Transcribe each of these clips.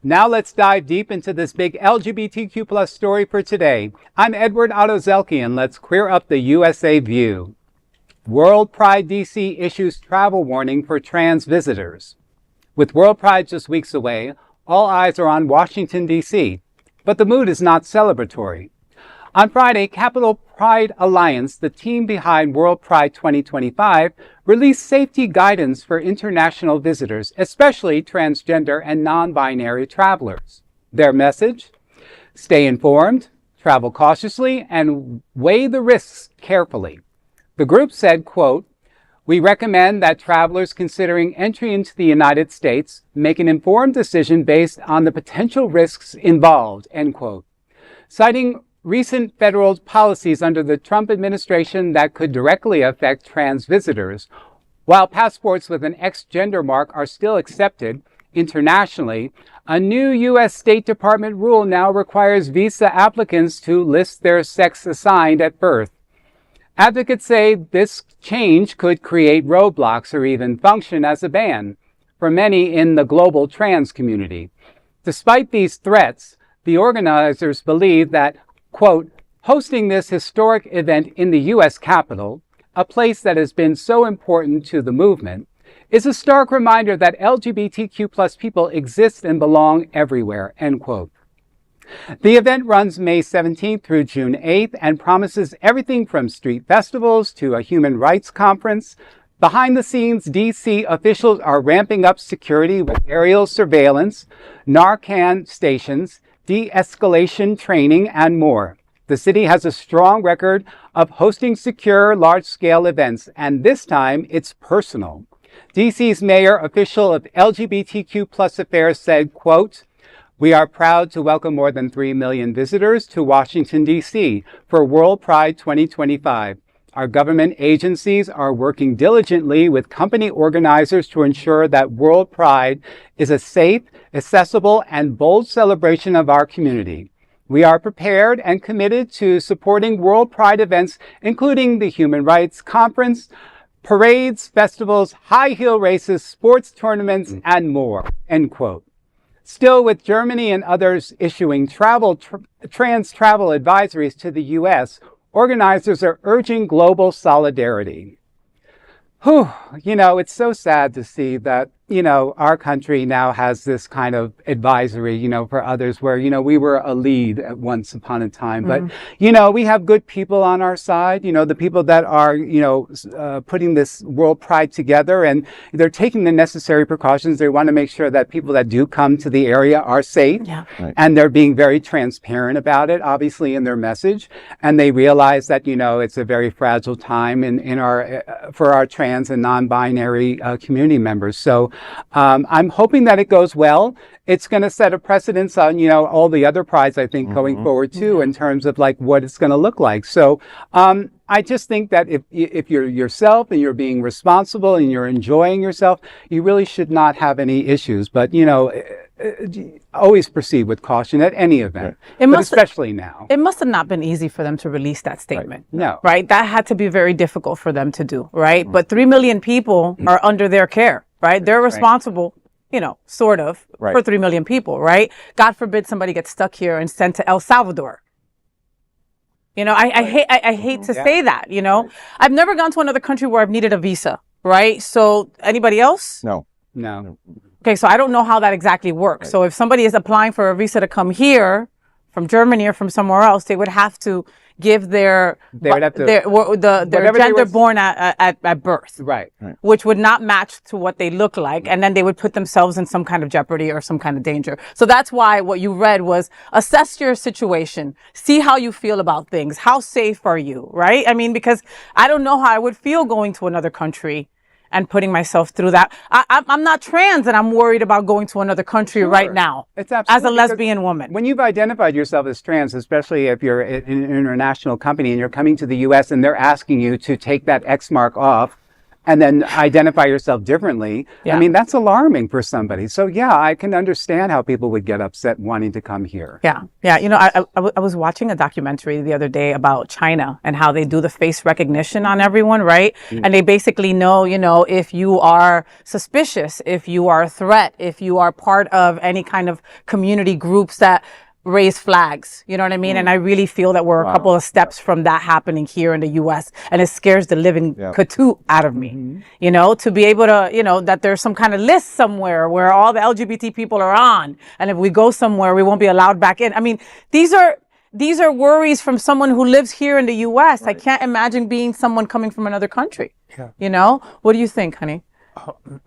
Now let's dive deep into this big LGBTQ plus story for today. I'm Edward Otto-Zelke, and let's queer up the USA view. WorldPride DC issues travel warning for trans visitors. With WorldPride just weeks away, all eyes are on Washington, D.C., but the mood is not celebratory. On Friday, Capital Pride Alliance, the team behind WorldPride 2025, released safety guidance for international visitors, especially transgender and non-binary travelers. Their message? Stay informed, travel cautiously, and weigh the risks carefully. The group said, quote, "We recommend that travelers considering entry into the United States make an informed decision based on the potential risks involved," end quote. Citing recent federal policies under the Trump administration that could directly affect trans visitors. While passports with an X gender mark are still accepted internationally, a new U.S. State Department rule now requires visa applicants to list their sex assigned at birth. Advocates say this change could create roadblocks or even function as a ban for many in the global trans community. Despite these threats, the organizers believe that, quote, hosting this historic event in the U.S. Capitol, a place that has been so important to the movement, is a stark reminder that LGBTQ plus people exist and belong everywhere, end quote. The event runs May 17th through June 8th and promises everything from street festivals to a human rights conference. Behind the scenes, D.C. officials are ramping up security with aerial surveillance, NARCAN stations, de-escalation training, and more. The city has a strong record of hosting secure, large-scale events, and this time it's personal. DC's mayor official of LGBTQ plus affairs said, quote, "We are proud to welcome more than 3 million visitors to Washington, D.C. for WorldPride 2025. Our government agencies are working diligently with company organizers to ensure that WorldPride is a safe, accessible, and bold celebration of our community. We are prepared and committed to supporting WorldPride events, including the Human Rights Conference, parades, festivals, high heel races, sports tournaments, and more," end quote. Still, with Germany and others issuing trans travel advisories to the U.S., organizers are urging global solidarity. Whew, it's so sad to see that, our country now has this kind of advisory, for others where, we were a lead at once upon a time. But, we have good people on our side, the people that are, putting this WorldPride together, and they're taking the necessary precautions. They want to make sure that people that do come to the area are safe. Yeah. Right. And they're being very transparent about it, obviously, in their message. And they realize that, it's a very fragile time for our trans and non-binary community members. So I'm hoping that it goes well. It's going to set a precedence on, all the other prides, I think, going forward, too, in terms of like what it's going to look like. So I just think that if you're yourself and you're being responsible and you're enjoying yourself, you really should not have any issues. But, always proceed with caution at any event, but especially now. It must have not been easy for them to release that statement. Right. No. Right? That had to be very difficult for them to do, right? But 3 million people are under their care, right? They're responsible, sort of, for 3 million people, right? God forbid somebody gets stuck here and sent to El Salvador. I hate to say that, I've never gone to another country where I've needed a visa, right? So anybody else? No. Okay, so I don't know how that exactly works. Right. So if somebody is applying for a visa to come here from Germany or from somewhere else, they would have to give their gender born at birth, right? Which would not match to what they look like, and then they would put themselves in some kind of jeopardy or some kind of danger. So that's why what you read was assess your situation, see how you feel about things, how safe are you, right? I mean, because I don't know how I would feel going to another country and putting myself through that. I'm not trans, and I'm worried about going to another country right now as a lesbian woman. When you've identified yourself as trans, especially if you're an international company and you're coming to the U.S. and they're asking you to take that X mark off, and then identify yourself differently. Yeah. I mean, that's alarming for somebody. So yeah, I can understand how people would get upset wanting to come here. Yeah. Yeah. You know, I was watching a documentary the other day about China and how they do the face recognition on everyone, right? And they basically know, you know, if you are suspicious, if you are a threat, if you are part of any kind of community groups that raise flags, you know what I mean? And I really feel that we're a couple of steps from that happening here in the US, and it scares the living katoot out of me, you know, to be able to, you know, that there's some kind of list somewhere where all the LGBT people are on, and if we go somewhere, we won't be allowed back in. I mean, these are worries from someone who lives here in the US. I can't imagine being someone coming from another country, you know? What do you think, honey?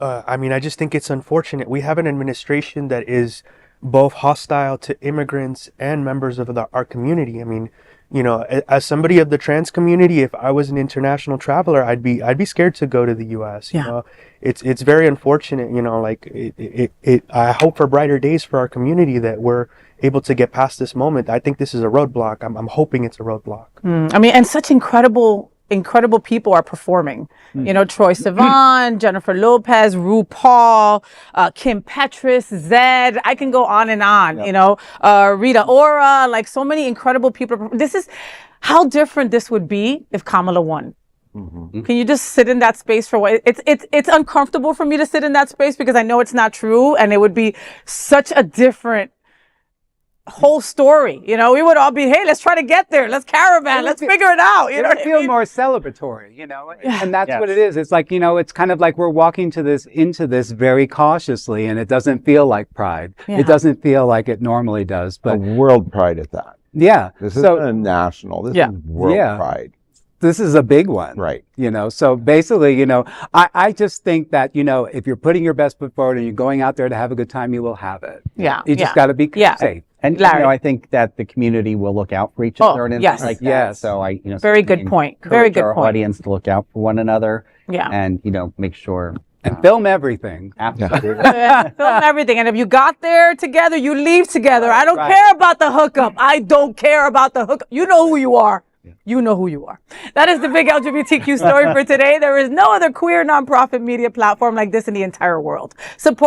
I mean, I just think it's unfortunate. We have an administration that is both hostile to immigrants and members of our community. I mean, you know, as somebody of the trans community, if I was an international traveler, I'd be scared to go to the U.S. You know, it's very unfortunate. You know, like I hope for brighter days for our community, that we're able to get past this moment. I think this is a roadblock. I'm hoping it's a roadblock. I mean, and such incredible people are performing. You know, Troye Sivan, Jennifer Lopez, RuPaul, Kim Petras, Zed. I can go on and on. You know, Rita Ora. Like, so many incredible people. This is how different this would be if Kamala won. Can you just sit in that space for a while? It's uncomfortable for me to sit in that space because I know it's not true, and it would be such a different whole story. You know, we would all be, hey, let's try to get there. Let's caravan. Let's figure it out. You know what I feel mean? more celebratory, you know, and that's what it is. It's like, you know, it's kind of like we're walking into this very cautiously, and it doesn't feel like Pride. It doesn't feel like it normally does. But a WorldPride at that. Yeah. This isn't a national. This is WorldPride. This is a big one. Right. You know, so basically, you know, I just think that, you know, if you're putting your best foot forward and you're going out there to have a good time, you will have it. Yeah. You just got to be safe. And Larry. you know, I think that the community will look out for each other and yes. like that. Yes. So I, you know, Very good point. Very good our point. audience to look out for one another. Yeah. And you know, make sure And film everything. absolutely. Film everything. And if you got there together, you leave together. I don't care about the hookup. I don't care about the hookup. You know who you are. You know who you are. That is the big LGBTQ story for today. There is no other queer nonprofit media platform like this in the entire world. Support